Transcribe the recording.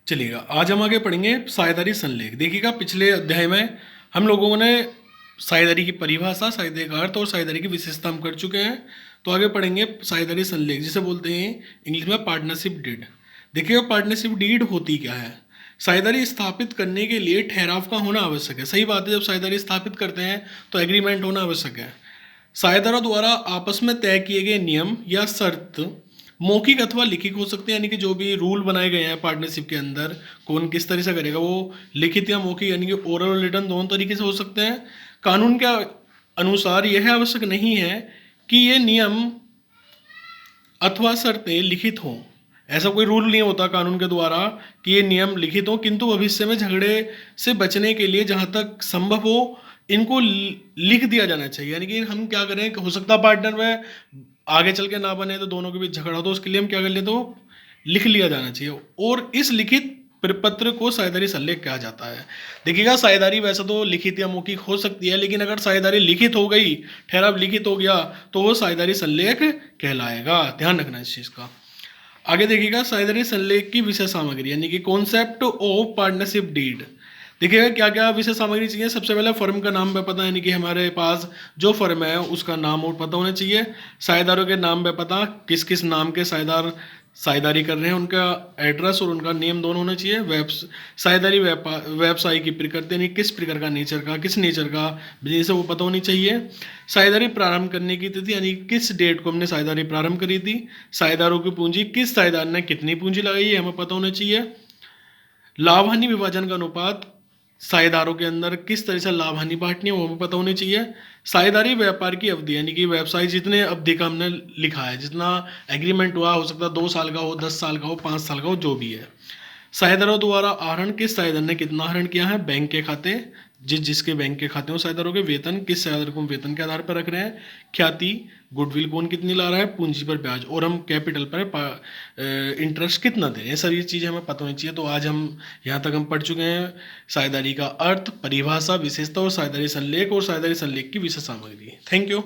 चलिएगा, आज हम आगे पढ़ेंगे साझेदारी संलेख। देखिएगा, पिछले अध्याय में हम लोगों ने साझेदारी की परिभाषा, साझेदारी का अर्थ और साझेदारी की विशेषता हम कर चुके हैं। तो आगे पढ़ेंगे साझेदारी संलेख, जिसे बोलते हैं इंग्लिश में पार्टनरशिप डीड। देखिएगा, पार्टनरशिप डीड होती क्या है। साझेदारी स्थापित करने के लिए ठहराव का होना आवश्यक है। सही बात है, जब साझेदारी स्थापित करते हैं तो एग्रीमेंट होना आवश्यक है। साझेदारों द्वारा आपस में तय किए गए नियम या शर्त मौखिक अथवा लिखित हो सकते हैं, यानी कि जो भी रूल बनाए गए हैं पार्टनरशिप के अंदर कौन किस तरह से करेगा, वो लिखित या मौखिक यानी कि ओरल और रिटन दोनों तरीके से हो सकते हैं। कानून के अनुसार यह आवश्यक नहीं है कि ये नियम अथवा शर्तें लिखित हों। ऐसा कोई रूल नहीं होता कानून के द्वारा कि ये नियम लिखित हों, किंतु भविष्य में झगड़े से बचने के लिए जहाँ तक संभव हो इनको लिख दिया जाना चाहिए। यानी कि हम क्या करें, हो सकता है पार्टनर में आगे चल के ना बने तो दोनों के बीच झगड़ा हो, तो उसके लिए हम क्या कर लेते, तो लिख लिया जाना चाहिए। और इस लिखित प्रपत्र को साझेदारी संलेख कहा जाता है। देखिएगा, साझेदारी वैसे तो लिखित या मौखिक हो सकती है, लेकिन अगर साझेदारी लिखित हो गई, ठहराव लिखित हो गया, तो वो साझेदारी संलेख कहलाएगा। ध्यान रखना इस चीज़ का। आगे देखिएगा, साझेदारी संलेख की विषय सामग्री यानी कि कॉन्सेप्ट ऑफ पार्टनरशिप डीड। देखिएगा, क्या क्या विषय सामग्री चाहिए। सबसे पहले फर्म का नाम पे पता, यानी कि हमारे पास जो फर्म है उसका नाम और पता होना चाहिए। साझेदारों के नाम पे पता, किस किस नाम के साझेदार साझेदारी कर रहे हैं, उनका एड्रेस और उनका नेम दोनों होना चाहिए। साझेदारी व्यवसाय की प्रकृति, यानी किस प्रकार का नेचर का, किस नेचर का बिजनेस है, वो पता होनी चाहिए। साझेदारी प्रारंभ करने की तिथि, यानी किस डेट को हमने साझेदारी प्रारंभ करी थी। साझेदारों की पूंजी, किस साझेदार ने कितनी पूंजी लगाई है, हमें पता होना चाहिए। लाभ हानि विभाजन का अनुपात, साझेदारों के अंदर किस तरह से लाभ हानि बांटनी है वो हमें पता होनी चाहिए। साझेदारी व्यापार की अवधि, यानी कि व्यवसाय जितने अवधि का हमने लिखा है, जितना एग्रीमेंट हुआ, हो सकता है 2 साल का हो, 10 साल का हो, 5 साल का हो, जो भी है। साझेदारों द्वारा आहरण, किस साझेदार ने कितना आहरण किया है। बैंक के खाते, जिसके बैंक के खाते हो साझेदारों के। वेतन, किस साझेदार को हम वेतन के आधार पर रख रहे हैं। ख्याति, गुडविल कौन कितनी ला रहा है। पूंजी पर ब्याज, और हम कैपिटल पर इंटरेस्ट कितना दे रहे हैं। सभी चीज़ें हमें पता होनी चाहिए। तो आज हम यहाँ तक हम पढ़ चुके हैं साझेदारी का अर्थ, परिभाषा, विशेषता और साझेदारी संलेख और साझेदारी संलेख की विशेष सामग्री। Thank you.